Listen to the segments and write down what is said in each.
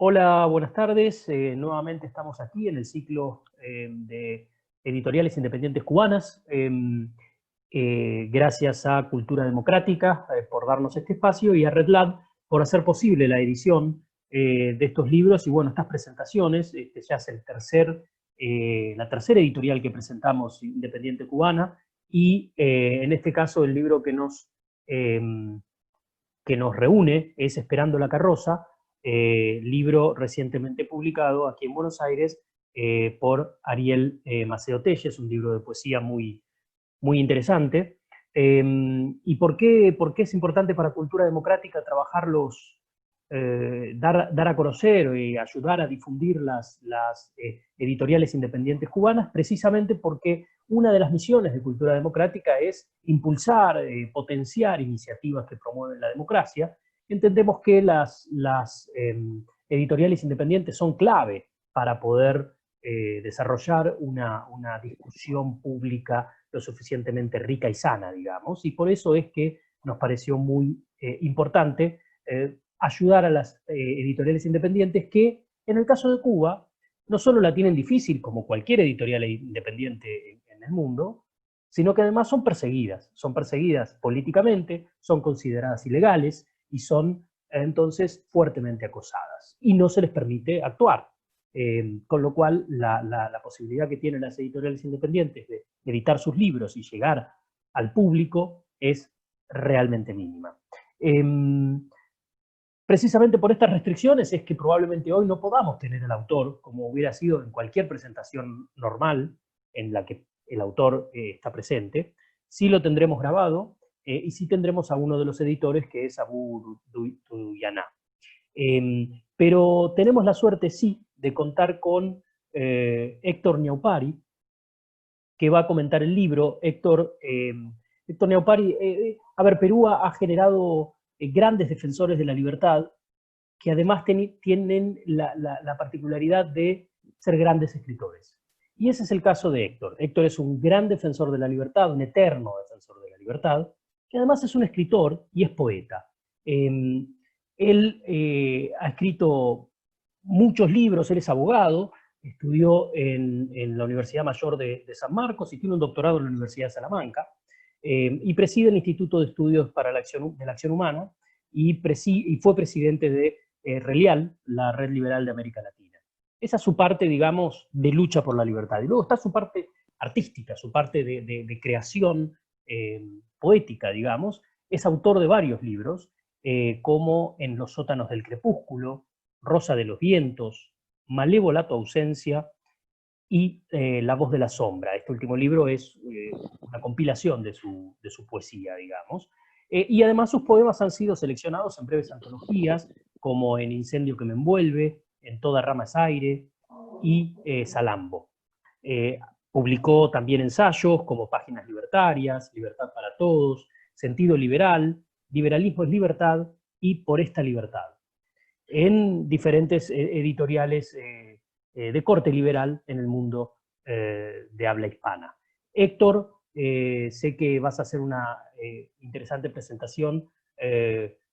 Hola, buenas tardes. Nuevamente estamos aquí en el ciclo de editoriales independientes cubanas. Gracias a Cultura Democrática por darnos este espacio y a RedLab por hacer posible la edición de estos libros y bueno, estas presentaciones. Este ya es la tercera editorial que presentamos independiente cubana y en este caso el libro que nos reúne es Esperando la carroza, libro recientemente publicado aquí en Buenos Aires por Ariel Maceo Telles, un libro de poesía muy interesante. ¿Y por qué es importante para Cultura Democrática trabajar dar a conocer y ayudar a difundir las editoriales independientes cubanas? Precisamente porque una de las misiones de Cultura Democrática es impulsar, potenciar iniciativas que promueven la democracia. Entendemos que las editoriales independientes son clave para poder desarrollar una discusión pública lo suficientemente rica y sana, digamos, y por eso es que nos pareció muy importante ayudar a las editoriales independientes que, en el caso de Cuba, no solo la tienen difícil, como cualquier editorial independiente en el mundo, sino que además son perseguidas políticamente, son consideradas ilegales y son entonces fuertemente acosadas, y no se les permite actuar. Con lo cual, la posibilidad que tienen las editoriales independientes de editar sus libros y llegar al público es realmente mínima. Precisamente por estas restricciones es que probablemente hoy no podamos tener al autor, como hubiera sido en cualquier presentación normal en la que el autor está presente. Sí lo tendremos grabado y sí tendremos a uno de los editores, que es Abu Duyaná. Pero tenemos la suerte, sí, de contar con Héctor Ñaupari, que va a comentar el libro. Héctor Ñaupari, Perú ha generado grandes defensores de la libertad, que además tienen la particularidad de ser grandes escritores. Y ese es el caso de Héctor. Héctor es un gran defensor de la libertad, un eterno defensor de la libertad, que además es un escritor y es poeta. Él ha escrito muchos libros, él es abogado, estudió en la Universidad Mayor de San Marcos y tiene un doctorado en la Universidad de Salamanca, y preside el Instituto de Estudios para la Acción Humana y fue presidente de RELIAL, la Red Liberal de América Latina. Esa es su parte, digamos, de lucha por la libertad. Y luego está su parte artística, su parte de creación poética, digamos. Es autor de varios libros, como En los sótanos del crepúsculo, Rosa de los vientos, Malévola tu ausencia y La voz de la sombra. Este último libro es una compilación de su poesía, digamos. Y además sus poemas han sido seleccionados en breves antologías, como En incendio que me envuelve, En toda rama es aire y Salambo. Publicó también ensayos como Páginas libertarias, Libertad para todos, Sentido liberal, Liberalismo es libertad y Por esta libertad, en diferentes editoriales de corte liberal en el mundo de habla hispana. Héctor, sé que vas a hacer una interesante presentación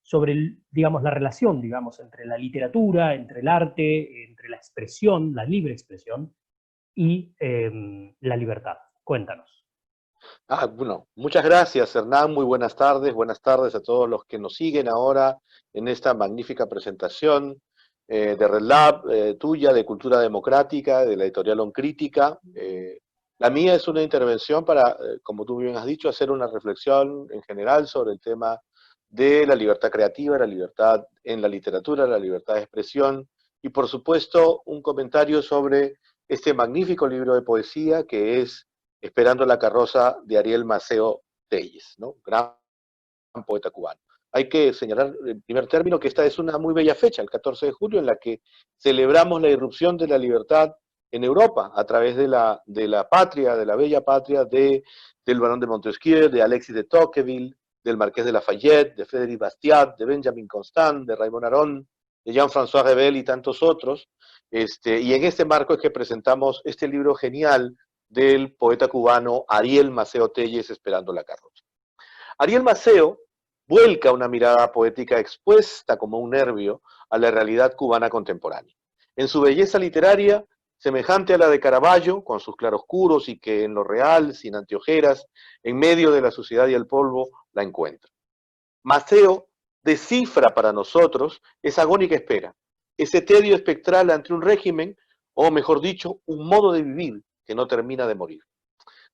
sobre, digamos, la relación, digamos, entre la literatura, entre el arte, entre la expresión, la libre expresión y la libertad. Cuéntanos. Bueno, muchas gracias, Hernán. Muy buenas tardes. Buenas tardes a todos los que nos siguen ahora en esta magnífica presentación de RedLab, tuya, de Cultura Democrática, de la editorial Oncrítica. La mía es una intervención para, como tú bien has dicho, hacer una reflexión en general sobre el tema de la libertad creativa, la libertad en la literatura, la libertad de expresión y, por supuesto, un comentario sobre este magnífico libro de poesía que es Esperando la carroza, de Ariel Maceo Telles, ¿no? Gran poeta cubano. Hay que señalar en primer término que esta es una muy bella fecha, el 14 de julio, en la que celebramos la irrupción de la libertad en Europa a través de la patria, de la bella patria del barón de Montesquieu, de Alexis de Tocqueville, del marqués de Lafayette, de Frédéric Bastiat, de Benjamin Constant, de Raymond Aron, de Jean-François Rebel y tantos otros. Y en este marco es que presentamos este libro genial del poeta cubano Ariel Maceo Telles, Esperando la carroza. Ariel Maceo vuelca una mirada poética expuesta como un nervio a la realidad cubana contemporánea. En su belleza literaria, semejante a la de Caravaggio, con sus claroscuros y que en lo real, sin anteojeras, en medio de la suciedad y el polvo, la encuentra. Maceo descifra para nosotros esa agónica espera, ese tedio espectral ante un régimen, o mejor dicho, un modo de vivir que no termina de morir.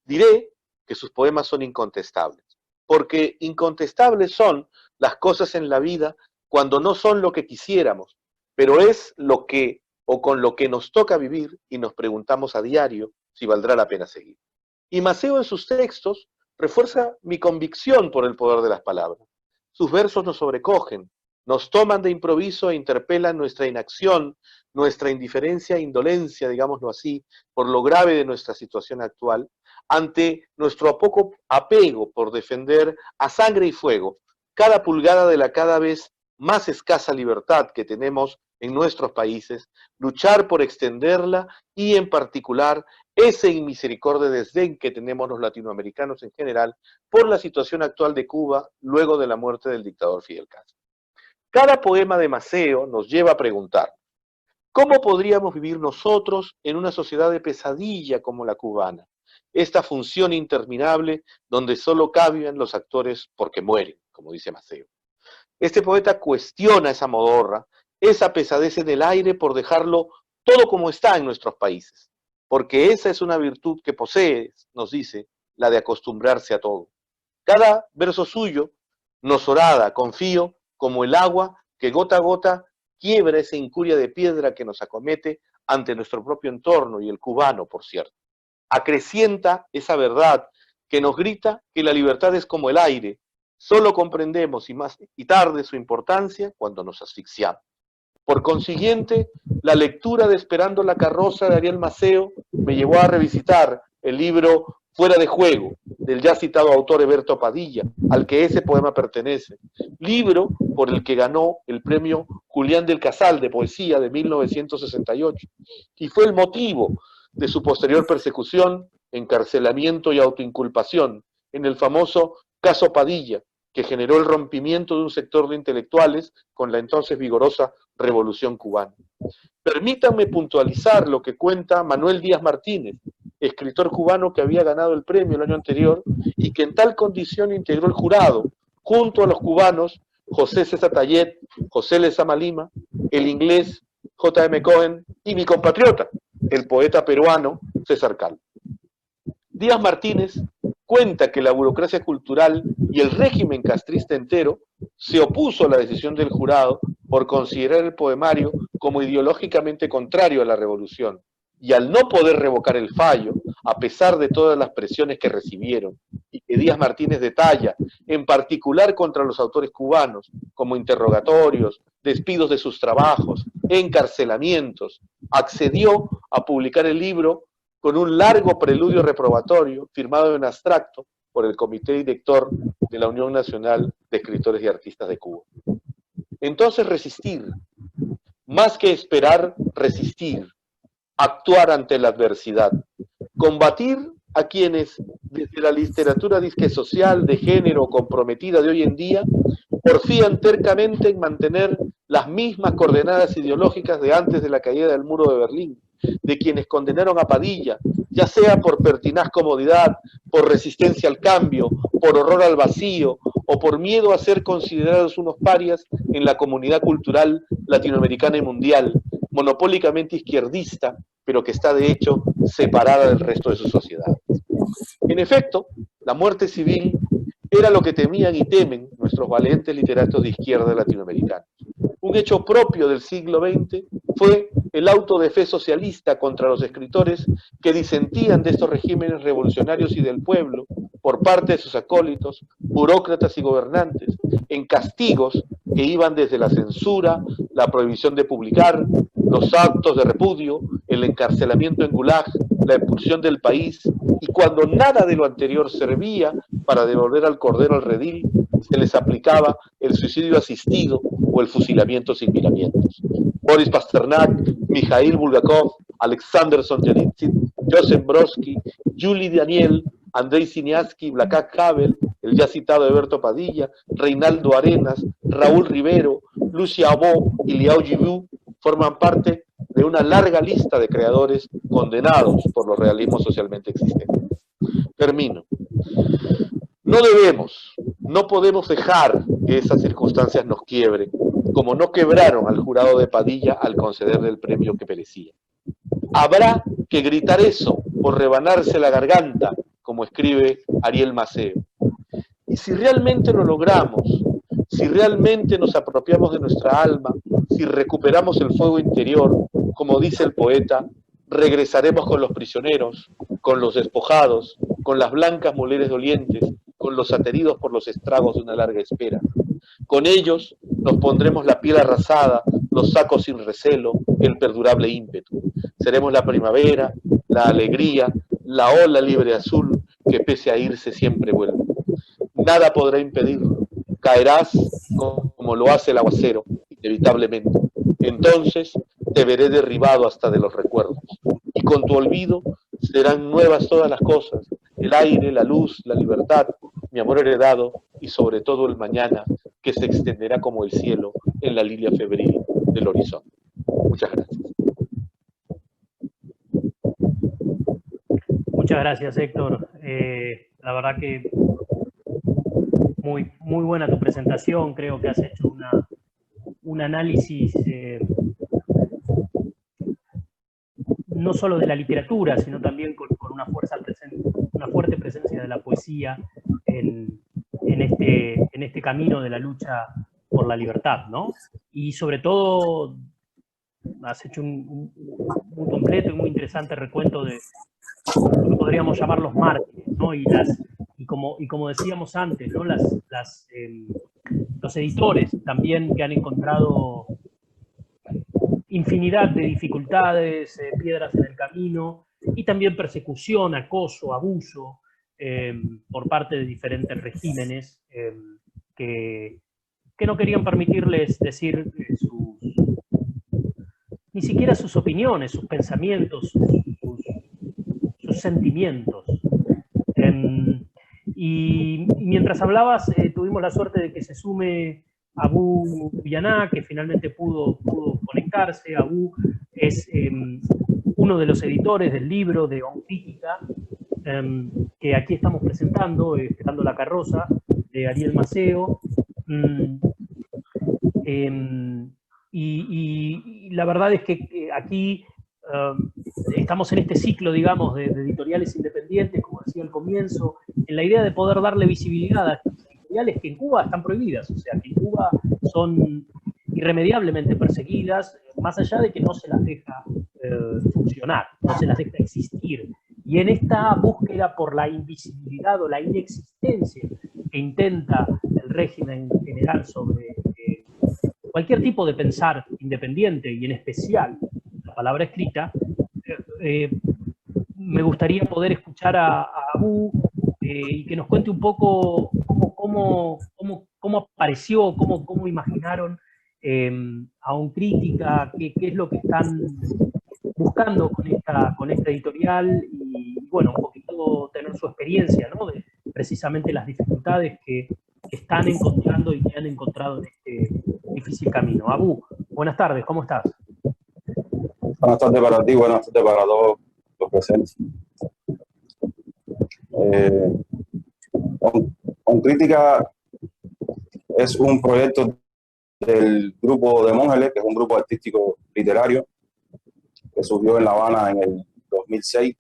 Diré que sus poemas son incontestables, porque incontestables son las cosas en la vida cuando no son lo que quisiéramos, pero es lo que o con lo que nos toca vivir y nos preguntamos a diario si valdrá la pena seguir. Y Maceo en sus textos refuerza mi convicción por el poder de las palabras. Sus versos nos sobrecogen, nos toman de improviso e interpelan nuestra inacción, nuestra indiferencia e indolencia, digámoslo así, por lo grave de nuestra situación actual, ante nuestro poco apego por defender a sangre y fuego cada pulgada de la cada vez más escasa libertad que tenemos en nuestros países, luchar por extenderla y en particular ese inmisericordia desdén que tenemos los latinoamericanos en general por la situación actual de Cuba luego de la muerte del dictador Fidel Castro. Cada poema de Maceo nos lleva a preguntar, ¿cómo podríamos vivir nosotros en una sociedad de pesadilla como la cubana? Esta función interminable donde solo caben los actores porque mueren, como dice Maceo. Este poeta cuestiona esa modorra, esa pesadez en el aire por dejarlo todo como está en nuestros países, porque esa es una virtud que posee, nos dice, la de acostumbrarse a todo. Cada verso suyo nos orada, confío, como el agua que gota a gota quiebra esa incuria de piedra que nos acomete ante nuestro propio entorno y el cubano, por cierto. Acrecienta esa verdad que nos grita que la libertad es como el aire, solo comprendemos y tarde su importancia cuando nos asfixiamos. Por consiguiente, la lectura de Esperando la carroza de Ariel Maceo me llevó a revisitar el libro Fuera de juego, del ya citado autor Eberto Padilla, al que ese poema pertenece, libro por el que ganó el premio Julián del Casal de poesía de 1968, y fue el motivo de su posterior persecución, encarcelamiento y autoinculpación en el famoso caso Padilla, que generó el rompimiento de un sector de intelectuales con la entonces vigorosa Revolución Cubana. Permítanme puntualizar lo que cuenta Manuel Díaz Martínez, escritor cubano que había ganado el premio el año anterior y que en tal condición integró el jurado, junto a los cubanos José César Tayet, José Lezama Lima, el inglés J.M. Cohen y mi compatriota, el poeta peruano César Calvo. Díaz Martínez cuenta que la burocracia cultural y el régimen castrista entero se opuso a la decisión del jurado por considerar el poemario como ideológicamente contrario a la revolución, y al no poder revocar el fallo, a pesar de todas las presiones que recibieron, y que Díaz Martínez detalla, en particular contra los autores cubanos, como interrogatorios, despidos de sus trabajos, encarcelamientos, accedió a publicar el libro con un largo preludio reprobatorio firmado en abstracto por el Comité Director de la Unión Nacional de Escritores y Artistas de Cuba. Entonces resistir, más que esperar, resistir, actuar ante la adversidad, combatir a quienes desde la literatura disque social de género comprometida de hoy en día porfían tercamente en mantener las mismas coordenadas ideológicas de antes de la caída del muro de Berlín, de quienes condenaron a Padilla, ya sea por pertinaz comodidad, por resistencia al cambio, por horror al vacío o por miedo a ser considerados unos parias en la comunidad cultural latinoamericana y mundial, monopólicamente izquierdista, pero que está de hecho separada del resto de su sociedad. En efecto, la muerte civil era lo que temían y temen nuestros valientes literatos de izquierda latinoamericanos. Un hecho propio del siglo XX fue el auto de fe socialista contra los escritores que disentían de estos regímenes revolucionarios y del pueblo por parte de sus acólitos, burócratas y gobernantes, en castigos que iban desde la censura, la prohibición de publicar, los actos de repudio, el encarcelamiento en gulag, la expulsión del país, y cuando nada de lo anterior servía para devolver al cordero al redil, se les aplicaba el suicidio asistido o el fusilamiento sin miramientos. Boris Pasternak, Mikhail Bulgakov, Alexander Solzhenitsyn, Joseph Brodsky, Yuli Daniel, Andrei Siniatsky, Václav Havel, el ya citado Eberto Padilla, Reinaldo Arenas, Raúl Rivero, Liu Xiaobo y Liao Jibu forman parte de una larga lista de creadores condenados por los realismos socialmente existentes. Termino. No debemos, no podemos dejar que esas circunstancias nos quiebren, como no quebraron al jurado de Padilla al concederle el premio que merecía. Habrá que gritar eso por rebanarse la garganta, como escribe Ariel Maceo. Y si realmente lo logramos, si realmente nos apropiamos de nuestra alma, si recuperamos el fuego interior, como dice el poeta, regresaremos con los prisioneros, con los despojados, con las blancas mujeres dolientes, con los ateridos por los estragos de una larga espera. Con ellos nos pondremos la piel arrasada, los sacos sin recelo, el perdurable ímpetu. Seremos la primavera, la alegría, la ola libre azul que pese a irse siempre vuelve. Nada podrá impedirlo. Caerás como lo hace el aguacero, inevitablemente. Entonces te veré derribado hasta de los recuerdos. Y con tu olvido serán nuevas todas las cosas. El aire, la luz, la libertad, mi amor heredado y sobre todo el mañana que se extenderá como el cielo en la lilia febril del horizonte. Muchas gracias. Muchas gracias, Héctor. La verdad que muy buena tu presentación. Creo que has hecho un análisis no solo de la literatura, sino también con una fuerte presencia de la poesía en este camino de la lucha por la libertad, ¿no? Y sobre todo has hecho un completo y muy interesante recuento de lo que podríamos llamar los mártires, ¿no? Y como decíamos antes, ¿no? Los editores también que han encontrado infinidad de dificultades, piedras en el camino, y también persecución, acoso, abuso por parte de diferentes regímenes que no querían permitirles decir ni siquiera sus opiniones, sus pensamientos, sus sentimientos. Y mientras hablabas, tuvimos la suerte de que se sume Abu Villaná, que finalmente pudo conectarse. Abu es uno de los editores del libro de Oncrítica, que aquí estamos presentando, Esperando la carroza, de Ariel Maceo. Y la verdad es que aquí estamos en este ciclo, digamos, de editoriales independientes, como decía al comienzo, en la idea de poder darle visibilidad a estas editoriales que en Cuba están prohibidas, o sea, que en Cuba son irremediablemente perseguidas, más allá de que no se las deja funcionar, no se las deja existir. Y en esta búsqueda por la invisibilidad o la inexistencia que intenta el régimen general sobre cualquier tipo de pensar independiente, y en especial la palabra escrita, me gustaría poder escuchar a Abu y que nos cuente un poco cómo apareció, cómo imaginaron a Oncrítica, qué es lo que están buscando con esta editorial, y bueno, un poquito tener su experiencia, ¿no? De precisamente las dificultades que están encontrando y que han encontrado en este difícil camino. Abu, buenas tardes, ¿cómo estás? Buenas tardes para ti, buenas tardes para todos los presentes. Oncrítica es un proyecto del grupo de Mongeles, que es un grupo artístico literario que surgió en La Habana en el 2006.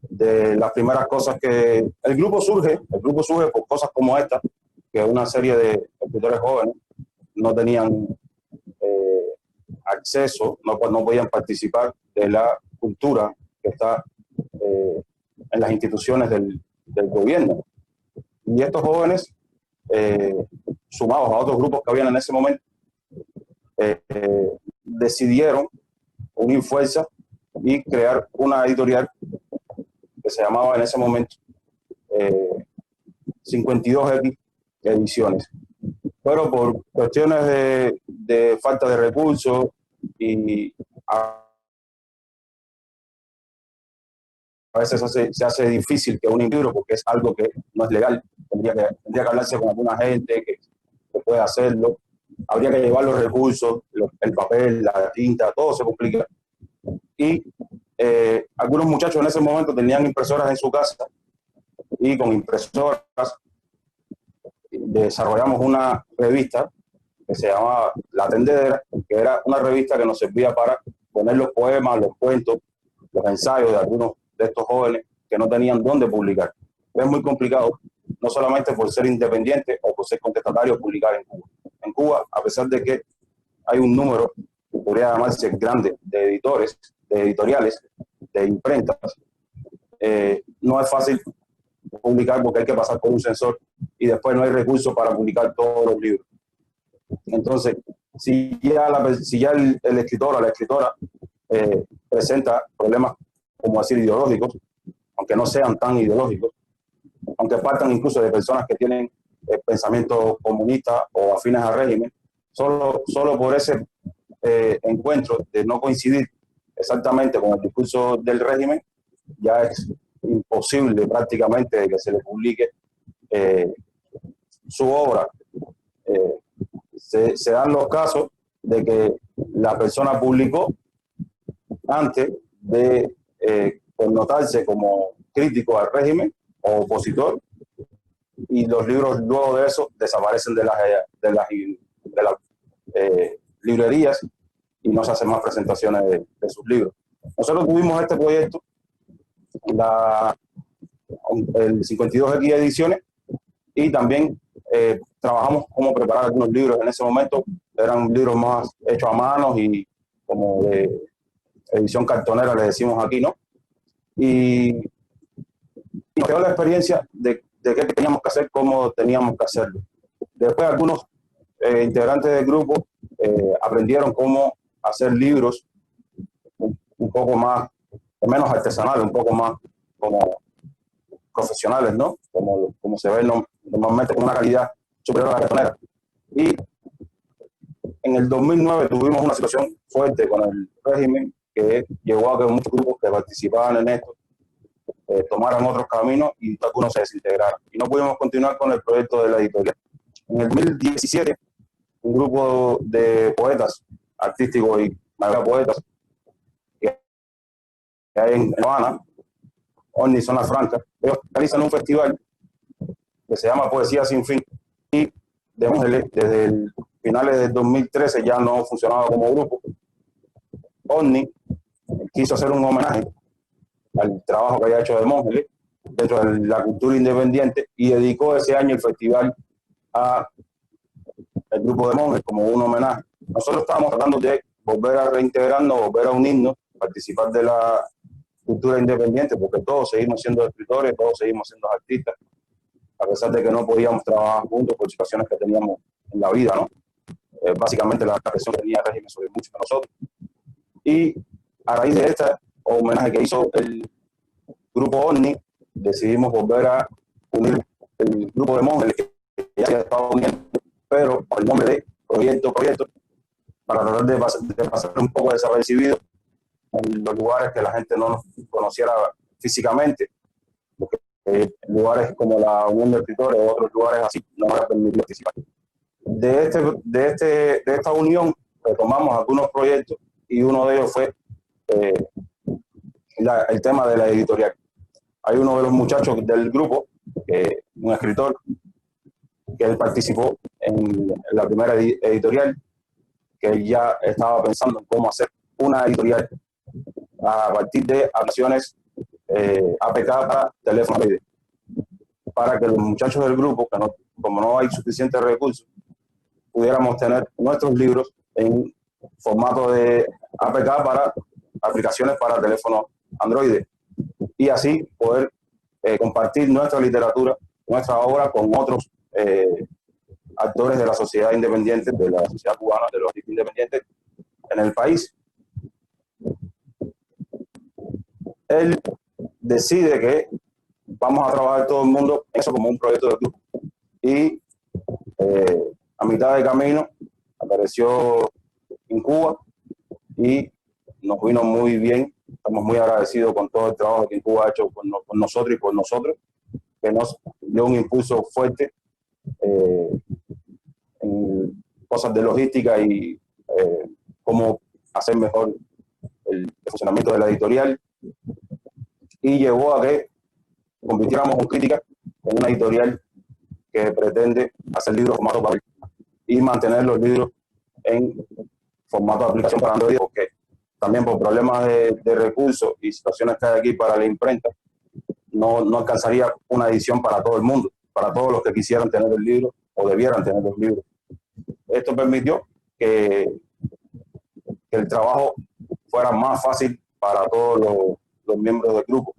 De las primeras cosas que el grupo surge por cosas como esta, que una serie de escritores jóvenes no tenían acceso, no podían participar de la cultura que está en las instituciones del gobierno. Y estos jóvenes, sumados a otros grupos que habían en ese momento, decidieron unir fuerzas y crear una editorial que se llamaba en ese momento 52X Ediciones. Pero por cuestiones de falta de recursos y a veces se hace difícil que un libro, porque es algo que no es legal, tendría que hablarse con alguna gente que pueda hacerlo. habría que llevar los recursos, el papel, la tinta, todo se complica. Y algunos muchachos en ese momento tenían impresoras en su casa y con impresoras desarrollamos una revista que se llamaba La Tendedera, que era una revista que nos servía para poner los poemas, los cuentos, los ensayos de algunos de estos jóvenes que no tenían dónde publicar. Es muy complicado, no solamente por ser independiente o por ser contestatario, publicar en Cuba. En Cuba, a pesar de que hay un número, podría llamarse grande, de editores, de editoriales, de imprentas, no es fácil publicar porque hay que pasar por un censor y después no hay recursos para publicar todos los libros. Entonces, si ya el escritor o la escritora presenta problemas, como decir, ideológicos, aunque no sean tan ideológicos, aunque partan incluso de personas que tienen pensamiento comunista o afines al régimen, solo por ese encuentro de no coincidir exactamente con el discurso del régimen, ya es imposible prácticamente que se le publique su obra. Se dan los casos de que la persona publicó antes de connotarse como crítico al régimen o opositor, y los libros luego de eso desaparecen de las librerías y no se hacen más presentaciones de sus libros. Nosotros tuvimos este proyecto, el 52X Ediciones, y también trabajamos cómo preparar algunos libros. En ese momento eran libros más hechos a mano y como de edición cartonera, le decimos aquí, ¿no? Y nos quedó la experiencia de qué teníamos que hacer, cómo teníamos que hacerlo. Después algunos integrantes del grupo aprendieron cómo hacer libros un poco más, menos artesanales, un poco más como profesionales, ¿no? Como se ve normalmente con una calidad superior a la cartonera. Y en el 2009 tuvimos una situación fuerte con el régimen que llevó a que muchos grupos que participaban en esto tomaran otros caminos y algunos se desintegraron. Y no pudimos continuar con el proyecto de la editorial. En el 2017, un grupo de poetas artísticos y poetas que hay en La Habana, OVNI Zona Franca, ellos realizan un festival que se llama Poesía Sin Fin, y de Mongeles, desde el finales del 2013 ya no funcionaba como grupo. OVNI quiso hacer un homenaje al trabajo que había hecho de Mongeles dentro de la cultura independiente y dedicó ese año el festival a el grupo de monjes como un homenaje. Nosotros estábamos tratando de volver a reintegrarnos, volver a unirnos, participar de la cultura independiente, porque todos seguimos siendo escritores, todos seguimos siendo artistas, a pesar de que no podíamos trabajar juntos por situaciones que teníamos en la vida, ¿no? Básicamente la presión que tenía el régimen sobre muchos de nosotros. Y a raíz de este homenaje que hizo el grupo OVNI, decidimos volver a unir el grupo de monjes que ya se estaba uniendo, pero con el nombre de Proyecto, para tratar de pasar un poco desapercibido en los lugares que la gente no nos conociera físicamente, porque lugares como la Unión de Escritores o otros lugares así no nos permiten participar. De esta unión retomamos algunos proyectos y uno de ellos fue el tema de la editorial. Hay uno de los muchachos del grupo, un escritor, que él participó en la primera editorial, que ya estaba pensando en cómo hacer una editorial a partir de aplicaciones APK para teléfono móvil, para que los muchachos del grupo, que no, como no hay suficientes recursos, pudiéramos tener nuestros libros en formato de APK para aplicaciones para teléfono Android, y así poder compartir nuestra literatura, nuestra obra con otros actores de la sociedad independiente, de la sociedad cubana, de los artistas independientes en el país. Él decide que vamos a trabajar todo el mundo en eso como un proyecto de grupo. Y a mitad de camino apareció en Cuba y nos vino muy bien. Estamos muy agradecidos con todo el trabajo que en Cuba ha hecho con nosotros y por nosotros, que nos dio un impulso fuerte en cosas de logística y cómo hacer mejor el funcionamiento de la editorial, y llevó a que convirtiéramos un crítica en una editorial que pretende hacer libros en formato papel y mantener los libros en formato de aplicación para Android, porque también por problemas de recursos y situaciones que hay aquí para la imprenta, no alcanzaría una edición para todo el mundo, para todos los que quisieran tener el libro o debieran tener los libros. Esto permitió que el trabajo fuera más fácil para todos los miembros del grupo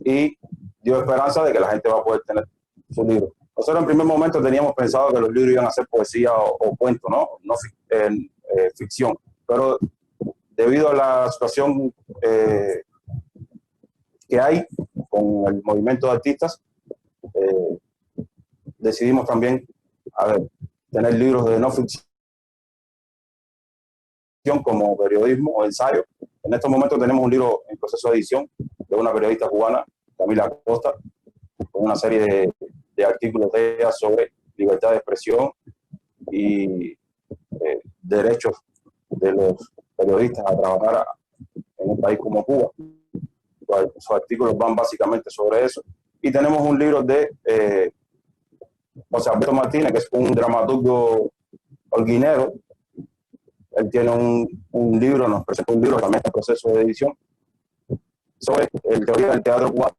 y dio esperanza de que la gente va a poder tener su libro. Nosotros en primer momento teníamos pensado que los libros iban a ser poesía o cuento, no ficción, pero debido a la situación que hay con el movimiento de artistas, decidimos también tener libros de no ficción como periodismo o ensayo. En estos momentos tenemos un libro en proceso de edición de una periodista cubana, Camila Costa, con una serie de artículos de ella sobre libertad de expresión y derechos de los periodistas a trabajar en un país como Cuba. Sus artículos van básicamente sobre eso. Y tenemos un libro de José Alberto Martínez, que es un dramaturgo holguinero. Él tiene un libro, nos presentó un libro también en proceso de edición sobre el teoría del teatro cubano,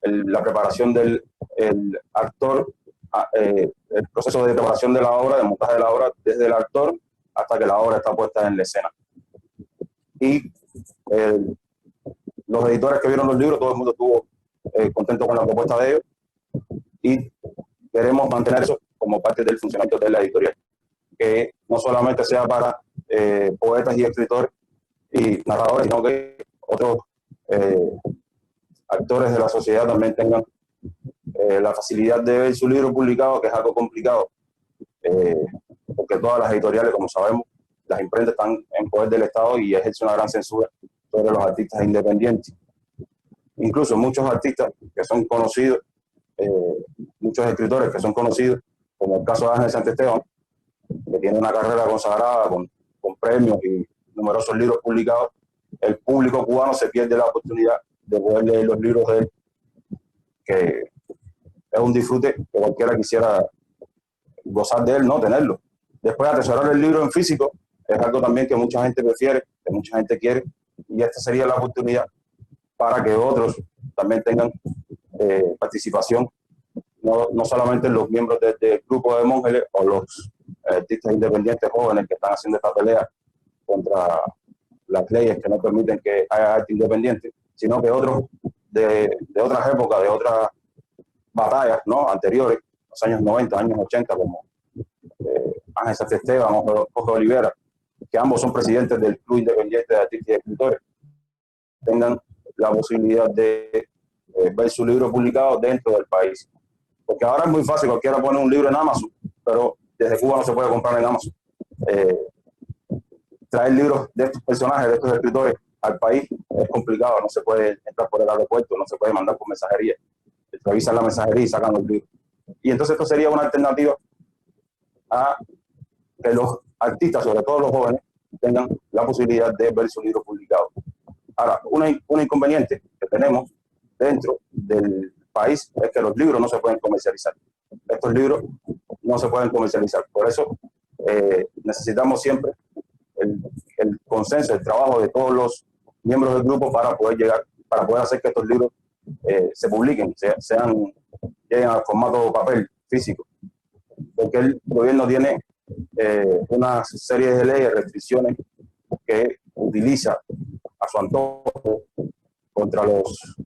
la preparación del actor, el proceso de preparación de la obra, de montaje de la obra, desde el actor hasta que la obra está puesta en la escena. Y los editores que vieron los libros, todo el mundo estuvo contento con la propuesta de ellos, y queremos mantener eso como parte del funcionamiento de la editorial, que no solamente sea para poetas y escritores y narradores, sino que otros actores de la sociedad también tengan la facilidad de ver su libro publicado, que es algo complicado, porque todas las editoriales, como sabemos, las imprentas están en poder del Estado y ejerce una gran censura sobre los artistas independientes. Incluso muchos artistas que son conocidos, muchos escritores que son conocidos, como el caso de Ángel Santesteban, que tiene una carrera consagrada con premios y numerosos libros publicados, el público cubano se pierde la oportunidad de poder leer los libros de él, que es un disfrute que cualquiera quisiera gozar de él, no tenerlo. Después, atesorar el libro en físico es algo también que mucha gente prefiere, que mucha gente quiere, y esta sería la oportunidad para que otros también tengan participación, no solamente los miembros del grupo de Mongeles o los artistas independientes jóvenes que están haciendo esta pelea contra las leyes que no permiten que haya arte independiente, sino que otros de otras épocas, de otras batallas, ¿no?, anteriores, los años 90, años 80, como Ángel Santesteban o Jorge Olivera, que ambos son presidentes del Club Independiente de Artistas y Escritores, tengan la posibilidad de ver su libro publicado dentro del país. Porque ahora es muy fácil, cualquiera pone un libro en Amazon, pero desde Cuba no se puede comprar en Amazon. Traer libros de estos personajes, de estos escritores al país es complicado, no se puede entrar por el aeropuerto, no se puede mandar por mensajería. Revisan la mensajería y sacan los libros. Y entonces esto sería una alternativa a que los artistas, sobre todo los jóvenes, tengan la posibilidad de ver su libro publicado. Ahora, un inconveniente que tenemos dentro del país es que los libros no se pueden comercializar. Estos libros no se pueden comercializar. Por eso necesitamos siempre el consenso, el trabajo de todos los miembros del grupo para poder hacer que estos libros se publiquen, lleguen al formato papel físico. Porque el gobierno tiene una serie de leyes, restricciones que utiliza a su antojo contra los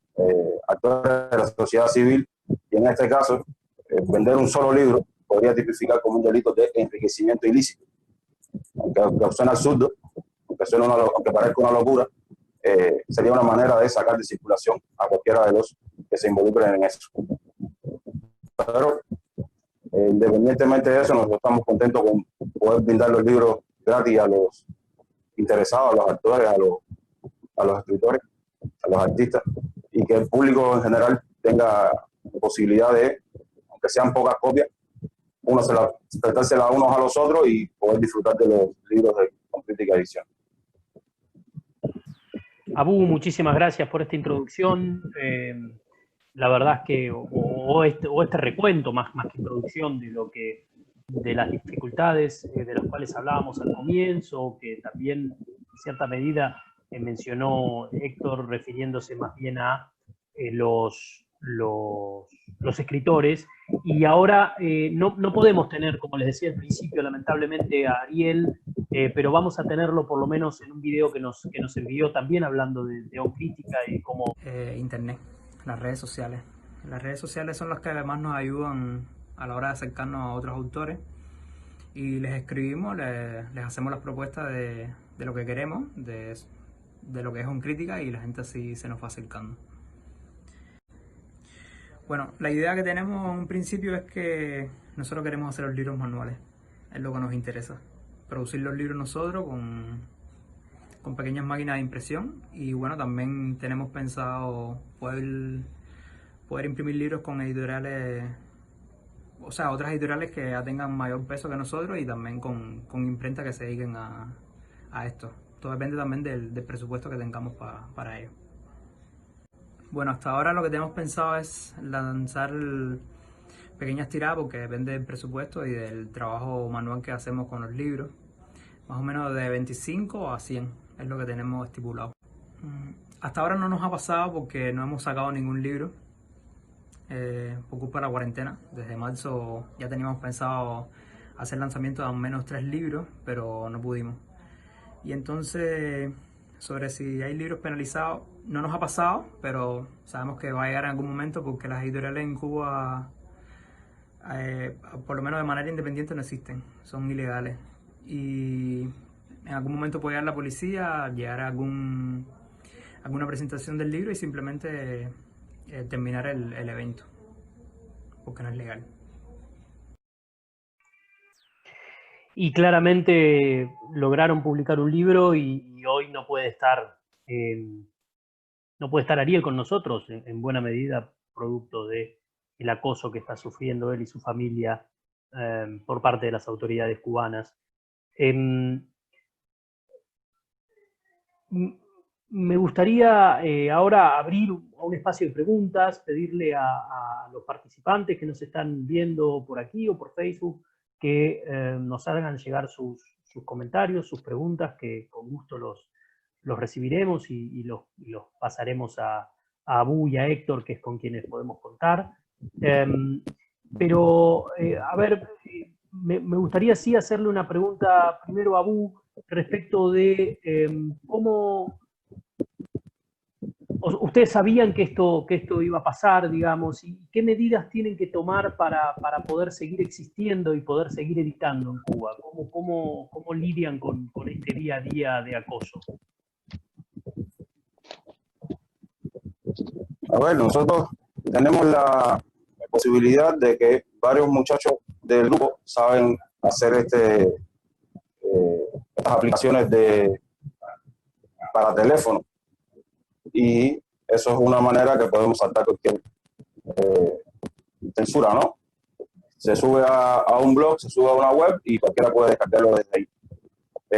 actores de la sociedad civil, y en este caso vender un solo libro podría tipificar como un delito de enriquecimiento ilícito. Aunque suene absurdo, aunque parezca una locura, sería una manera de sacar de circulación a cualquiera de los que se involucren en eso. Pero independientemente de eso, nosotros estamos contentos con poder brindar los libros gratis a los interesados, a los actores, a los escritores, a los artistas, y que el público en general tenga posibilidad de, aunque sean pocas copias, prestársela unos a los otros y poder disfrutar de los libros con crítica edición. Abu, muchísimas gracias por esta introducción. La verdad es que, este recuento, más que introducción, de las dificultades de las cuales hablábamos al comienzo, que también en cierta medida mencionó Héctor, refiriéndose más bien a los escritores. Y ahora no podemos tener, como les decía al principio, lamentablemente a Ariel, pero vamos a tenerlo por lo menos en un video que nos envió también hablando de OnCrítica y cómo... Internet, las redes sociales. Las redes sociales son las que además nos ayudan a la hora de acercarnos a otros autores y les escribimos, les hacemos las propuestas de lo que queremos, de lo que es OnCrítica, y la gente así se nos va acercando. Bueno, la idea que tenemos en un principio es que nosotros queremos hacer los libros manuales, es lo que nos interesa. Producir los libros nosotros con pequeñas máquinas de impresión, y bueno, también tenemos pensado poder imprimir libros con editoriales, o sea, otras editoriales que ya tengan mayor peso que nosotros, y también con imprentas que se dediquen a esto. Todo depende también del presupuesto que tengamos para ello. Bueno, hasta ahora lo que tenemos pensado es lanzar pequeñas tiradas, porque depende del presupuesto y del trabajo manual que hacemos con los libros. Más o menos de 25 a 100 es lo que tenemos estipulado. Hasta ahora no nos ha pasado porque no hemos sacado ningún libro por culpa de la cuarentena. Desde marzo ya teníamos pensado hacer lanzamiento de al menos 3 libros, pero no pudimos. Y entonces, sobre si hay libros penalizados, no nos ha pasado, pero sabemos que va a llegar en algún momento, porque las editoriales en Cuba, por lo menos de manera independiente, no existen, son ilegales. Y en algún momento puede llegar la policía, llegar a alguna presentación del libro y simplemente terminar el evento, porque no es legal. Y claramente lograron publicar un libro y hoy no puede estar Ariel con nosotros, en buena medida producto del acoso que está sufriendo él y su familia por parte de las autoridades cubanas. Me gustaría ahora abrir un espacio de preguntas, pedirle a los participantes que nos están viendo por aquí o por Facebook que nos hagan llegar sus comentarios, sus preguntas, que con gusto los recibiremos y los pasaremos a Abu y a Héctor, que es con quienes podemos contar. Pero, a ver, me gustaría sí hacerle una pregunta primero a Abu respecto de cómo... Ustedes sabían que esto iba a pasar, digamos, y qué medidas tienen que tomar para poder seguir existiendo y poder seguir editando en Cuba. ¿Cómo lidian con este día a día de acoso? A ver, nosotros tenemos la posibilidad de que varios muchachos del grupo saben hacer estas aplicaciones para teléfono, y eso es una manera que podemos saltar cualquier censura, ¿no? Se sube a un blog, se sube a una web y cualquiera puede descargarlo desde ahí.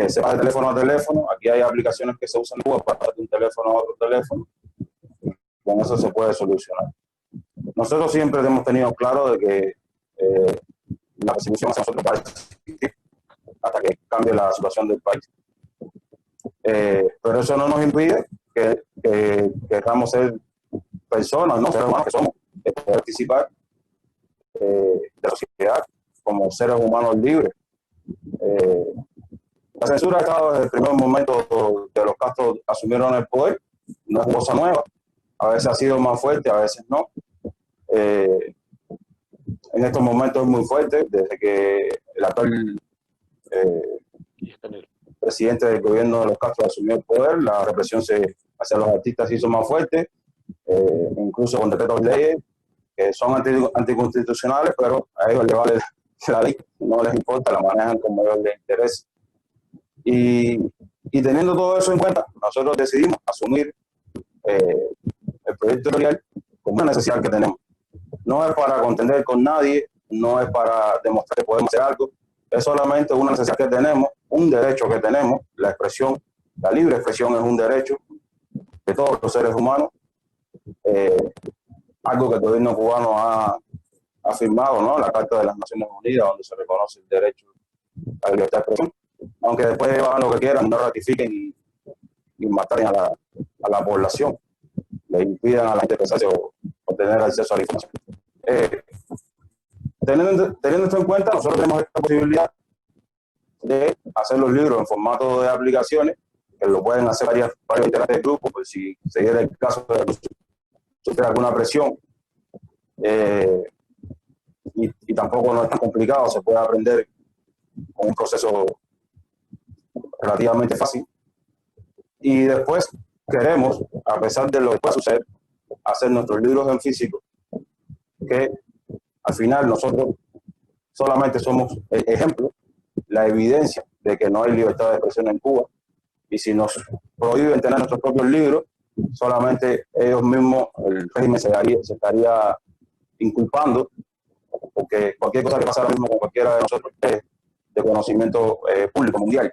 Se va de teléfono a teléfono. Aquí hay aplicaciones que se usan en Cuba para pasar de un teléfono a otro teléfono. Con eso se puede solucionar. Nosotros siempre hemos tenido claro de que la persecución hacia nosotros va a existir hasta que cambie la situación del país. Pero eso no nos impide que queramos ser personas, ¿no? Seres humanos que somos, de poder participar de la sociedad como seres humanos libres. La censura ha estado desde el primer momento que los Castro asumieron el poder, no es cosa nueva. A veces ha sido más fuerte, a veces no. En estos momentos es muy fuerte, desde que el actual presidente del gobierno de los Castro asumió el poder, la represión hacia los artistas se hizo más fuerte, incluso con decretos de leyes que son anticonstitucionales, pero a ellos les vale la ley, no les importa, la manejan con mayor interés. Y teniendo todo eso en cuenta, nosotros decidimos asumir el proyecto editorial como una necesidad que tenemos. No es para contender con nadie, no es para demostrar que podemos hacer algo, es solamente una necesidad que tenemos, un derecho que tenemos, la expresión, la libre expresión es un derecho de todos los seres humanos, algo que el gobierno cubano ha firmado, ¿no? La Carta de las Naciones Unidas, donde se reconoce el derecho a la libertad de expresión, aunque después hagan lo que quieran, no ratifiquen y maten a la población, le impidan a la gente expresarse o tener acceso a la información. Teniendo esto en cuenta, nosotros tenemos esta posibilidad de hacer los libros en formato de aplicaciones, que lo pueden hacer varios integrantes del grupo, pues si se diera el caso de sufrir alguna presión, y tampoco no es tan complicado, se puede aprender con un proceso relativamente fácil. Y después queremos, a pesar de lo que pueda suceder, hacer nuestros libros en físico, que al final nosotros solamente somos el ejemplo, la evidencia de que no hay libertad de expresión en Cuba, y si nos prohíben tener nuestros propios libros, solamente ellos mismos, el régimen se estaría inculpando, porque cualquier cosa que pasa ahora mismo con cualquiera de nosotros es de conocimiento público mundial.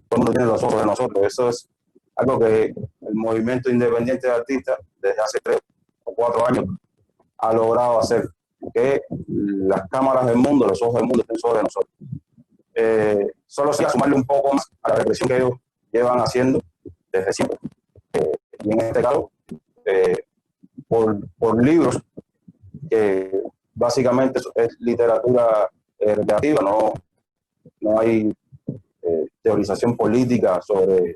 Todo el mundo tiene los ojos de nosotros. Eso es algo que el movimiento independiente de artistas desde hace 3 o 4 años ha logrado hacer, que las cámaras del mundo, los ojos del mundo estén sobre nosotros. Solo sí a sumarle un poco más a la represión que ellos llevan haciendo desde siempre. Y en este caso, por libros que básicamente es literatura recreativa, no hay teorización política sobre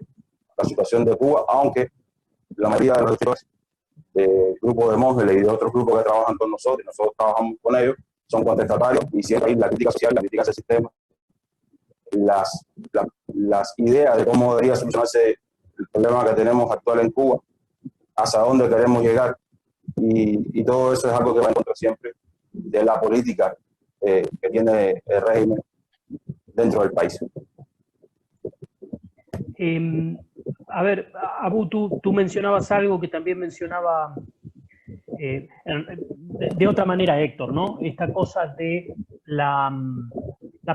la situación de Cuba, aunque la mayoría de los escritores del grupo de Móngeles y de otros grupos que trabajan con nosotros, y nosotros trabajamos con ellos, son contestatarios, y siempre hay la crítica social, la crítica del sistema, las ideas de cómo debería solucionarse el problema que tenemos actual en Cuba, hacia dónde queremos llegar, y todo eso es algo que va en contra siempre de la política que tiene el régimen dentro del país. A ver, Abu, tú mencionabas algo que también mencionaba de otra manera Héctor, ¿no? Esta cosa de la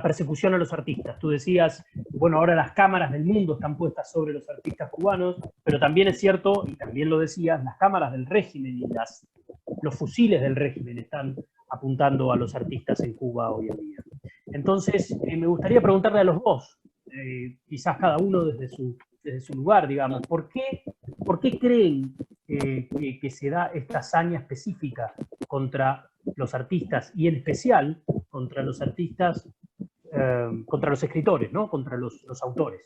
persecución a los artistas. Tú decías, bueno, ahora las cámaras del mundo están puestas sobre los artistas cubanos, pero también es cierto, y también lo decías, las cámaras del régimen y los fusiles del régimen están apuntando a los artistas en Cuba hoy en día. Entonces, me gustaría preguntarle a los dos, quizás cada uno desde su lugar, digamos, ¿por qué creen que se da esta hazaña específica contra los artistas, y en especial contra los artistas, contra los escritores, ¿no? Contra los autores?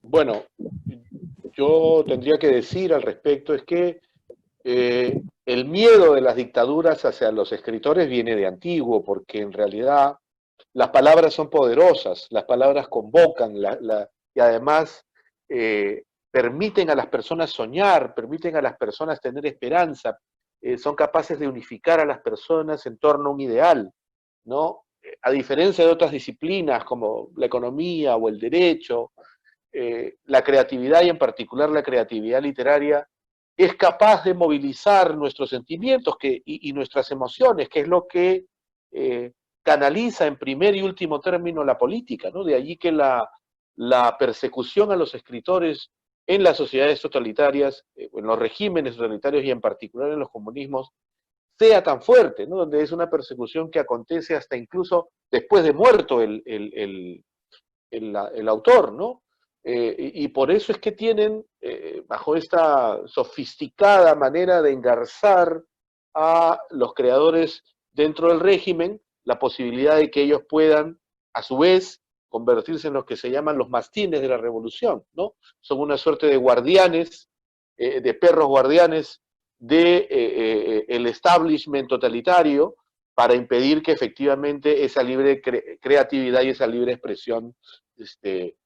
Bueno, yo tendría que decir al respecto es que el miedo de las dictaduras hacia los escritores viene de antiguo, porque en realidad las palabras son poderosas, las palabras convocan, y además permiten a las personas soñar, permiten a las personas tener esperanza, son capaces de unificar a las personas en torno a un ideal, ¿no? A diferencia de otras disciplinas como la economía o el derecho, la creatividad, y en particular la creatividad literaria, es capaz de movilizar nuestros sentimientos y nuestras emociones, que es lo que canaliza en primer y último término la política, ¿no? De allí que la persecución a los escritores en las sociedades totalitarias, en los regímenes totalitarios y en particular en los comunismos, sea tan fuerte, ¿no? Donde es una persecución que acontece hasta incluso después de muerto el autor, ¿no? Y por eso es que tienen, bajo esta sofisticada manera de engarzar a los creadores dentro del régimen, la posibilidad de que ellos puedan, a su vez, convertirse en los que se llaman los mastines de la revolución, ¿no? Son una suerte de guardianes, de perros guardianes del establishment totalitario, para impedir que efectivamente esa libre creatividad y esa libre expresión se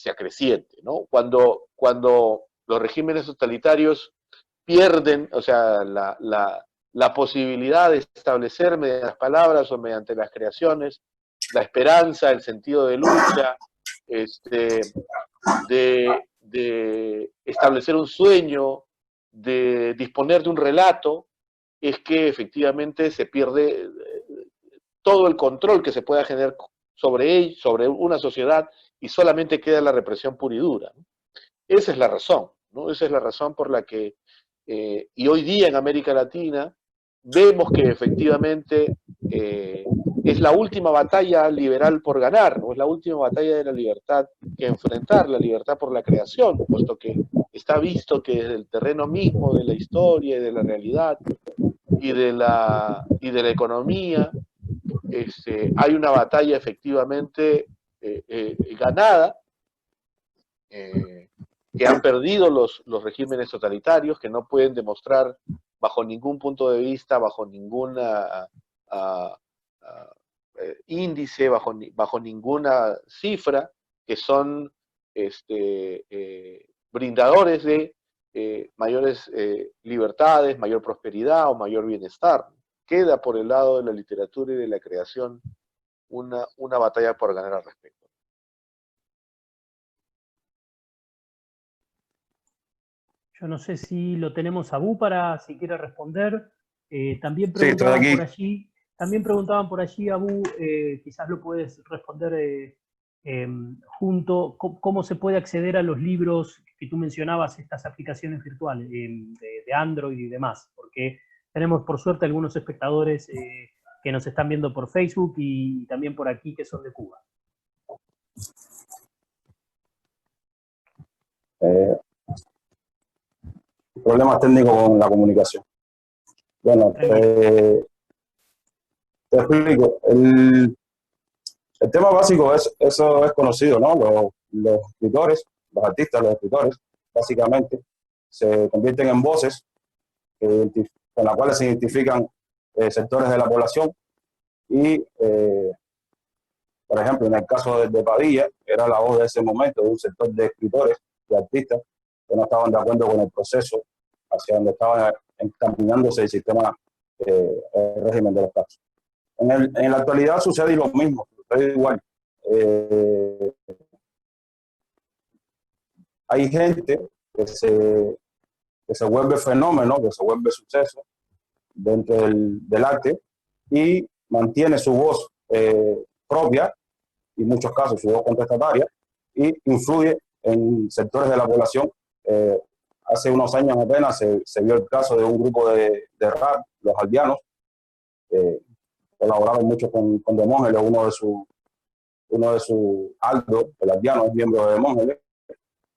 acreciente, ¿no? Cuando los regímenes totalitarios pierden, o sea, la posibilidad de establecer mediante las palabras o mediante las creaciones la esperanza, el sentido de lucha, de establecer un sueño, de disponer de un relato, es que efectivamente se pierde todo el control que se pueda generar sobre una sociedad, y solamente queda la represión pura y dura, ¿no? Esa es la razón, ¿no? Esa es la razón por la que, y hoy día en América Latina, vemos que efectivamente es la última batalla liberal por ganar, ¿no? Es la última batalla de la libertad que enfrentar, la libertad por la creación, puesto que está visto que desde el terreno mismo de la historia y de la realidad y de la economía, hay una batalla efectivamente ganada, que han perdido los regímenes totalitarios, que no pueden demostrar bajo ningún punto de vista, bajo ninguna índice, bajo ninguna cifra, que son brindadores de mayores libertades, mayor prosperidad o mayor bienestar. Queda por el lado de la literatura y de la creación una batalla por ganar al respecto. Yo no sé si lo tenemos a Bu para, si quiere responder. También Sí, estoy aquí. preguntaban por allí, Abu, quizás lo puedes responder junto, cómo se puede acceder a los libros que tú mencionabas, estas aplicaciones virtuales de Android y demás, porque tenemos por suerte algunos espectadores que nos están viendo por Facebook y también por aquí que son de Cuba. Problemas técnicos con la comunicación. Bueno, te explico. El tema básico eso es conocido, ¿no? Los escritores, los artistas, los escritores, básicamente, se convierten en voces con las cuales se identifican sectores de la población y, por ejemplo, en el caso de Padilla, era la voz de ese momento de un sector de escritores, de artistas, que no estaban de acuerdo con el proceso hacia donde estaba encaminándose el sistema, el régimen de los Castro. En la actualidad sucede lo mismo, sucede igual. Hay gente que se vuelve fenómeno, que se vuelve suceso dentro del arte y mantiene su voz propia, y en muchos casos su voz contestataria, y influye en sectores de la población. Hace unos años apenas se vio el caso de un grupo de rap, los aldeanos, colaboraron mucho con Demógenes, uno de sus Aldo, el aldeano, es miembro de Demógenes,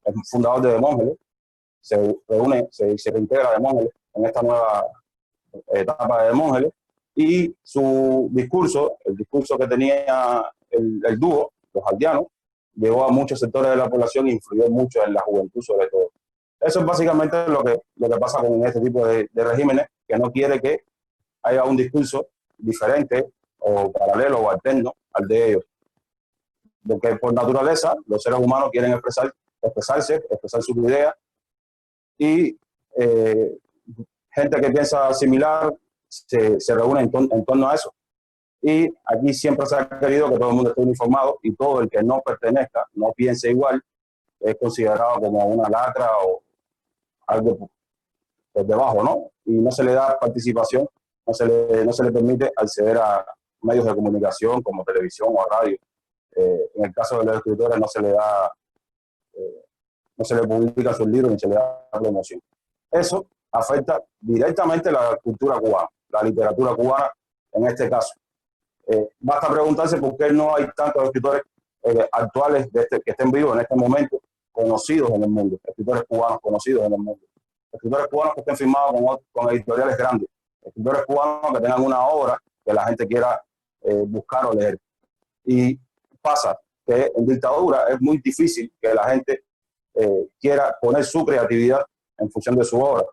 es fundador de Demógenes, se reúne, se reintegra Demógenes en esta nueva etapa de Demógenes, y su discurso, el discurso que tenía el dúo, los aldeanos, llegó a muchos sectores de la población e influyó mucho en la juventud sobre todo. Eso es básicamente lo que pasa con este tipo de regímenes, que no quiere que haya un discurso diferente o paralelo o alterno al de ellos. Porque por naturaleza los seres humanos quieren expresarse, expresar sus ideas, y gente que piensa similar se reúne en torno a eso. Y aquí siempre se ha querido que todo el mundo esté uniformado, y todo el que no pertenezca, no piense igual, es considerado como una lacra o algo por debajo, ¿no? Y no se le da participación, no se le permite acceder a medios de comunicación como televisión o radio. En el caso de los escritores no se le da, no se le publica sus libros ni se le da promoción. Eso afecta directamente la cultura cubana, la literatura cubana en este caso. Basta preguntarse por qué no hay tantos escritores actuales que estén vivos en este momento, conocidos en el mundo, escritores cubanos conocidos en el mundo, escritores cubanos que estén firmados con editoriales grandes, escritores cubanos que tengan una obra que la gente quiera buscar o leer. Y pasa que en dictadura es muy difícil que la gente quiera poner su creatividad en función de su obra.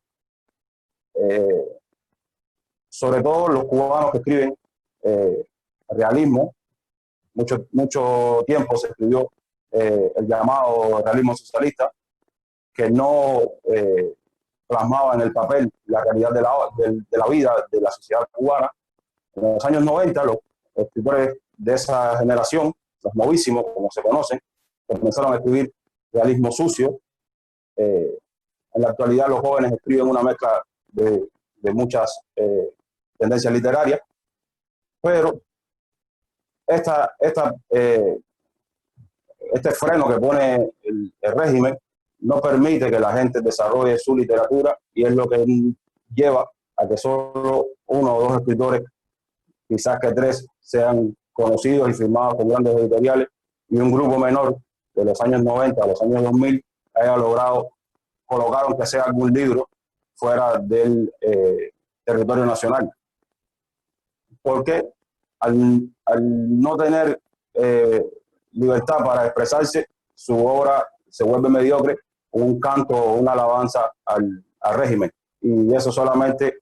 Sobre todo los cubanos que escriben realismo, mucho tiempo se escribió el llamado realismo socialista, que no plasmaba en el papel la realidad de la vida de la sociedad cubana. En los años 90, los escritores de esa generación, los novísimos, como se conocen, comenzaron a escribir realismo sucio. En la actualidad los jóvenes escriben una mezcla de de muchas tendencias literarias, pero este freno que pone el régimen no permite que la gente desarrolle su literatura, y es lo que lleva a que solo uno o dos escritores, quizás que tres, sean conocidos y firmados por grandes editoriales, y un grupo menor de los años 90 a los años 2000 haya logrado colocar aunque sea algún libro fuera del territorio nacional. Porque al no tener libertad para expresarse, su obra se vuelve mediocre, un canto o una alabanza al régimen. Y eso solamente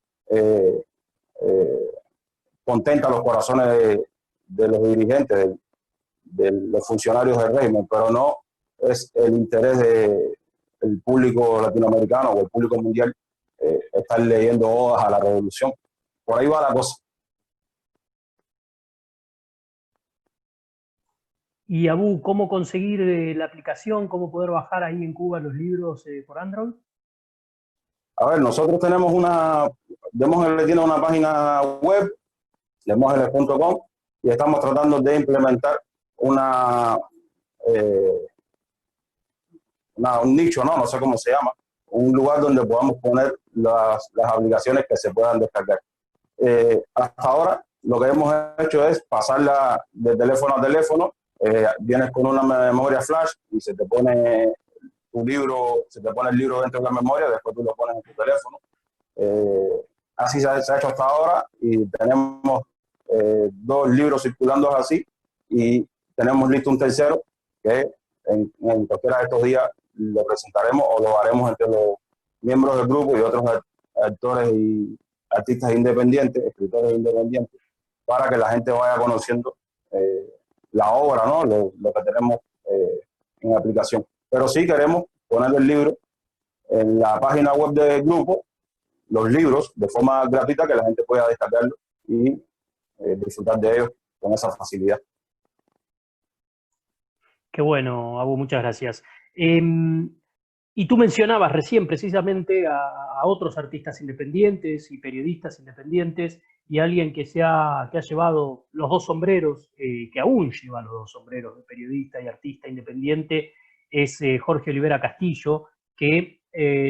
contenta los corazones de los dirigentes, de los funcionarios del régimen, pero no es el interés del público latinoamericano o el público mundial estar leyendo odas a la revolución. Por ahí va la cosa. Y Abu, ¿cómo conseguir la aplicación? ¿Cómo poder bajar ahí en Cuba los libros por Android? A ver, nosotros tenemos Demógenes tiene una página web, demógenes.com, y estamos tratando de implementar un nicho, no sé cómo se llama, un lugar donde podamos poner las aplicaciones que se puedan descargar. Hasta ahora lo que hemos hecho es pasarla de teléfono a teléfono. Vienes con una memoria flash y se te pone el libro dentro de la memoria, después tú lo pones en tu teléfono. Así se ha hecho hasta ahora, y tenemos 2 libros circulando así, y tenemos listo un tercero que en cualquiera de estos días lo presentaremos o lo haremos entre los miembros del grupo y otros actores y artistas independientes, escritores independientes, para que la gente vaya conociendo la obra, ¿no? Lo que tenemos en aplicación. Pero sí queremos poner el libro en la página web del grupo, los libros de forma gratuita, que la gente pueda descargarlo y disfrutar de ellos con esa facilidad. Qué bueno, Abu, muchas gracias. Y tú mencionabas recién precisamente a otros artistas independientes y periodistas independientes, y alguien que ha llevado los 2 sombreros, que aún lleva los 2 sombreros de periodista y artista independiente, es Jorge Olivera Castillo, que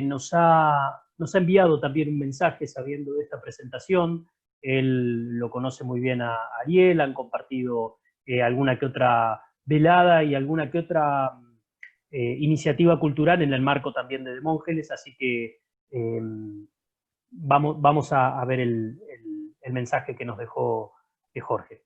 nos ha enviado también un mensaje sabiendo de esta presentación. Él lo conoce muy bien a Ariel, han compartido alguna que otra velada y alguna que otra iniciativa cultural en el marco también de Demógenes, así que vamos a ver el mensaje que nos dejó Jorge.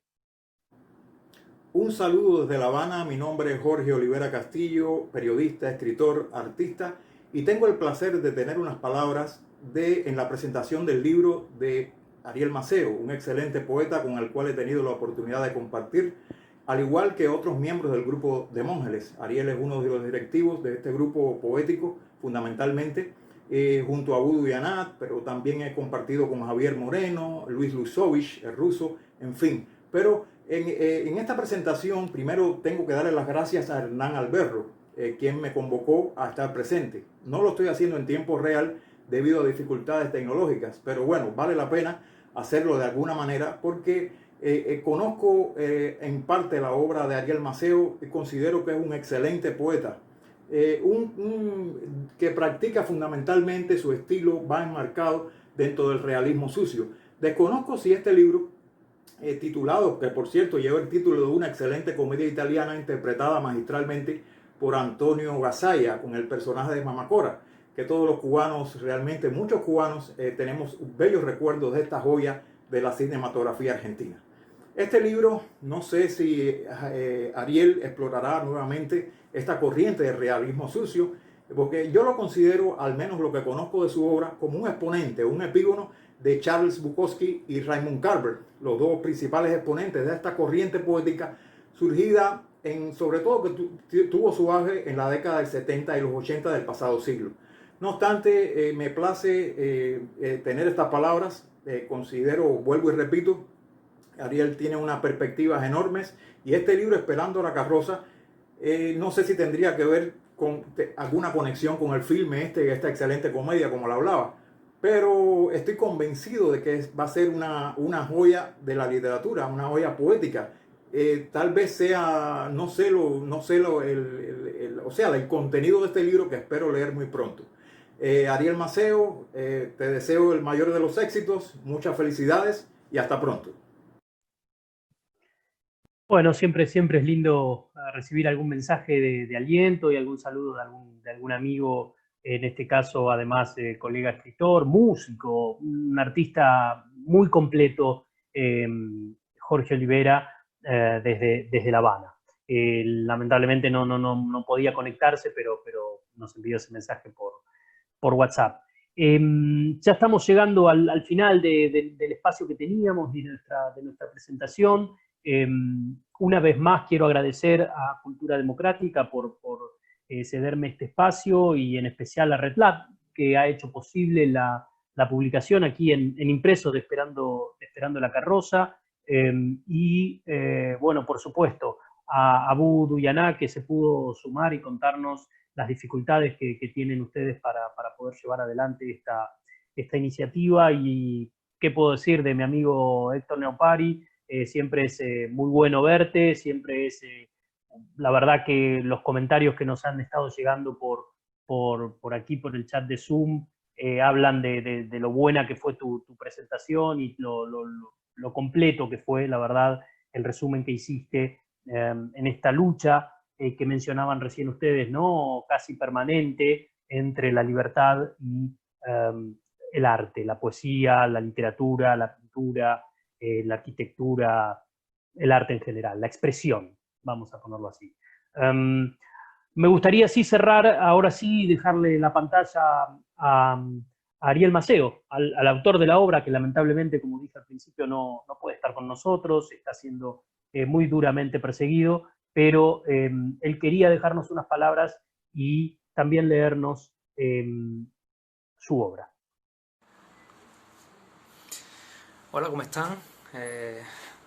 Un saludo desde La Habana, mi nombre es Jorge Olivera Castillo, periodista, escritor, artista, y tengo el placer de tener unas palabras en la presentación del libro de Ariel Maceo, un excelente poeta con el cual he tenido la oportunidad de compartir, al igual que otros miembros del grupo Demógenes. Ariel es uno de los directivos de este grupo poético, fundamentalmente, junto a Abu Duyanat, pero también he compartido con Javier Moreno, Luis Lusovich, el ruso, en fin. Pero en esta presentación, primero tengo que darle las gracias a Hernán Alberro, quien me convocó a estar presente. No lo estoy haciendo en tiempo real debido a dificultades tecnológicas, pero bueno, vale la pena hacerlo de alguna manera porque conozco en parte la obra de Ariel Maceo y considero que es un excelente poeta, que practica fundamentalmente su estilo, va enmarcado dentro del realismo sucio. Desconozco si este libro, titulado, que por cierto lleva el título de una excelente comedia italiana interpretada magistralmente por Antonio Gasalla con el personaje de Mamacora, que todos los cubanos, realmente muchos cubanos, tenemos bellos recuerdos de esta joya de la cinematografía argentina. Este libro, no sé si Ariel explorará nuevamente esta corriente de realismo sucio, porque yo lo considero, al menos lo que conozco de su obra, como un exponente, un epígono de Charles Bukowski y Raymond Carver, los 2 principales exponentes de esta corriente poética surgida sobre todo que tuvo su auge en la década del 70 y los 80 del pasado siglo. No obstante, me place tener estas palabras. Considero, vuelvo y repito, Ariel tiene unas perspectivas enormes, y este libro, Esperando la carroza, no sé si tendría que ver con alguna conexión con el filme esta excelente comedia, como la hablaba, pero estoy convencido de que va a ser una joya de la literatura, una joya poética. Tal vez sea, no sé, o sea, el contenido de este libro que espero leer muy pronto. Ariel Maceo, te deseo el mayor de los éxitos, muchas felicidades y hasta pronto. Bueno, siempre, siempre es lindo recibir algún mensaje de aliento y algún saludo de algún amigo, en este caso, además, colega escritor, músico, un artista muy completo, Jorge Olivera, desde La Habana. Lamentablemente no podía conectarse, pero nos envió ese mensaje por WhatsApp. Ya estamos llegando al final del espacio que teníamos de nuestra presentación. Una vez más quiero agradecer a Cultura Democrática por cederme este espacio y en especial a Red Lab, que ha hecho posible la publicación aquí en impreso de Esperando la Carroza. Bueno, por supuesto, a Abu Duyaná, que se pudo sumar y contarnos las dificultades que tienen ustedes para poder llevar adelante esta iniciativa. Y qué puedo decir de mi amigo Héctor Neopari. Siempre es muy bueno verte, siempre es, la verdad que los comentarios que nos han estado llegando por aquí, por el chat de Zoom, hablan de lo buena que fue tu presentación y lo completo que fue, la verdad, el resumen que hiciste en esta lucha que mencionaban recién ustedes, ¿no? Casi permanente entre la libertad y el arte, la poesía, la literatura, la pintura, la arquitectura, el arte en general, la expresión, vamos a ponerlo así. Me gustaría sí cerrar, ahora sí, dejarle la pantalla a Ariel Maceo, al autor de la obra, que lamentablemente, como dije al principio, no puede estar con nosotros, está siendo muy duramente perseguido, pero él quería dejarnos unas palabras y también leernos su obra. Hola, ¿cómo están?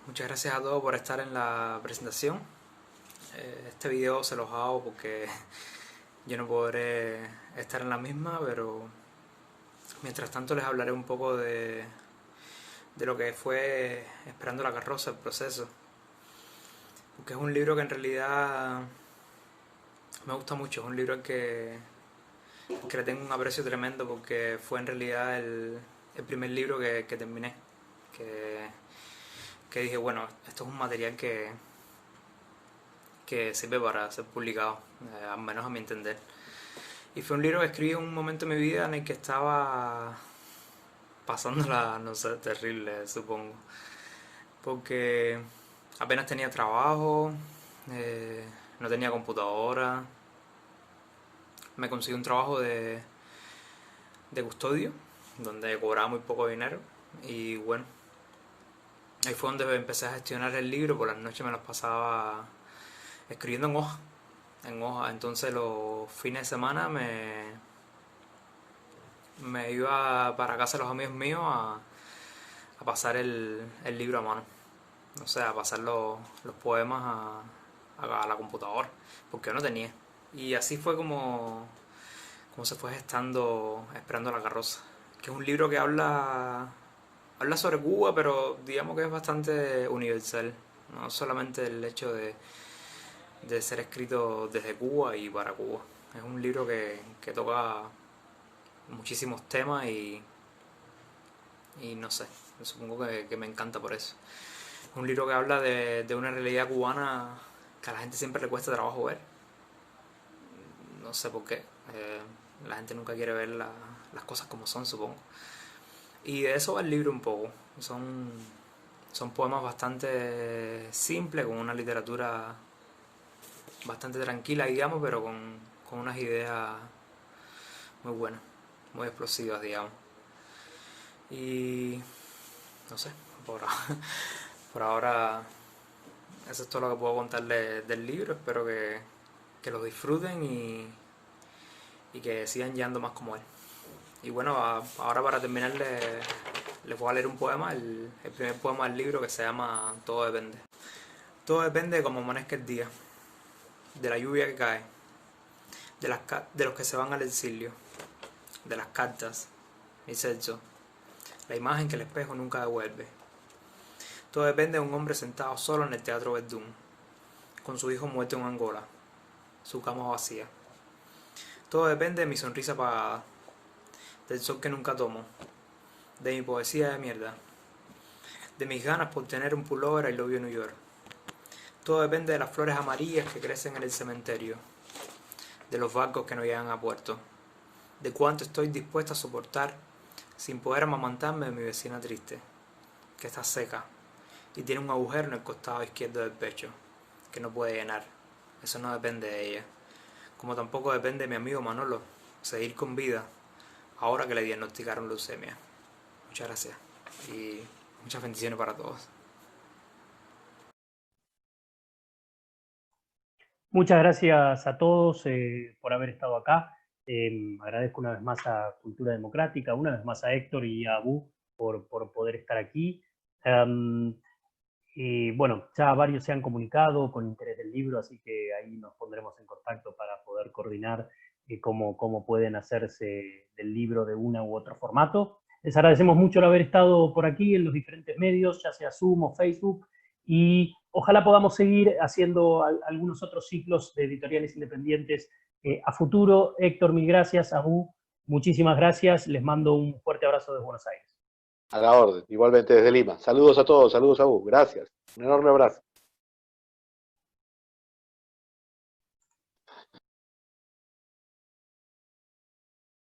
Muchas gracias a todos por estar en la presentación. Este video se los hago porque yo no podré estar en la misma, pero mientras tanto les hablaré un poco de lo que fue Esperando la Carroza, el proceso. Porque es un libro que en realidad me gusta mucho, es un libro que le tengo un aprecio tremendo porque fue en realidad el primer libro que terminé. Que dije, bueno, esto es un material que sirve para ser publicado, al menos a mi entender. Y fue un libro que escribí en un momento de mi vida en el que estaba pasándola, no sé, terrible, supongo. Porque apenas tenía trabajo, no tenía computadora. Me conseguí un trabajo de custodio, donde cobraba muy poco dinero. Y bueno, ahí fue donde empecé a gestionar el libro. Por las noches me las pasaba escribiendo en hoja. Entonces los fines de semana me iba para casa de los amigos míos a pasar el libro a mano. O sea, a pasar los poemas a la computadora, porque yo no tenía. Y así fue como se fue gestando Esperando la Carroza, que es un libro que habla sobre Cuba, pero digamos que es bastante universal. No solamente el hecho de ser escrito desde Cuba y para Cuba. Es un libro que toca muchísimos temas y no sé, supongo que me encanta por eso. Es un libro que habla de una realidad cubana que a la gente siempre le cuesta trabajo ver. No sé por qué. La gente nunca quiere ver las cosas como son, supongo. Y de eso va el libro un poco. Son poemas bastante simples, con una literatura bastante tranquila, digamos, pero con unas ideas muy buenas, muy explosivas, digamos. Y no sé, por ahora eso es todo lo que puedo contarles del libro. Espero que lo disfruten y que sigan llegando más como él. Y bueno, ahora para terminar les voy a leer un poema, el primer poema del libro, que se llama Todo depende. Todo depende de cómo amanezca el día, de la lluvia que cae, de los que se van al exilio, de las cartas, ni sexo, la imagen que el espejo nunca devuelve. Todo depende de un hombre sentado solo en el Teatro Verdún, con su hijo muerto en Angola, su cama vacía. Todo depende de mi sonrisa apagada, del sol que nunca tomo, de mi poesía de mierda, de mis ganas por tener un pullover I love you New York. Todo depende de las flores amarillas que crecen en el cementerio, de los barcos que no llegan a puerto, de cuánto estoy dispuesta a soportar sin poder amamantarme de mi vecina triste, que está seca y tiene un agujero en el costado izquierdo del pecho, que no puede llenar. Eso no depende de ella. Como tampoco depende de mi amigo Manolo seguir con vida ahora que le diagnosticaron leucemia. Muchas gracias y muchas bendiciones para todos. Muchas gracias a todos por haber estado acá. Agradezco una vez más a Cultura Democrática, una vez más a Héctor y a Abu por poder estar aquí. Y bueno, ya varios se han comunicado con interés del libro, así que ahí nos pondremos en contacto para poder coordinar cómo pueden hacerse del libro de una u otro formato. Les agradecemos mucho el haber estado por aquí en los diferentes medios, ya sea Zoom o Facebook, y ojalá podamos seguir haciendo algunos otros ciclos de editoriales independientes a futuro. Héctor, mil gracias. Abu, muchísimas gracias. Les mando un fuerte abrazo desde Buenos Aires. A la orden, igualmente desde Lima. Saludos a todos, saludos a vos, gracias. Un enorme abrazo.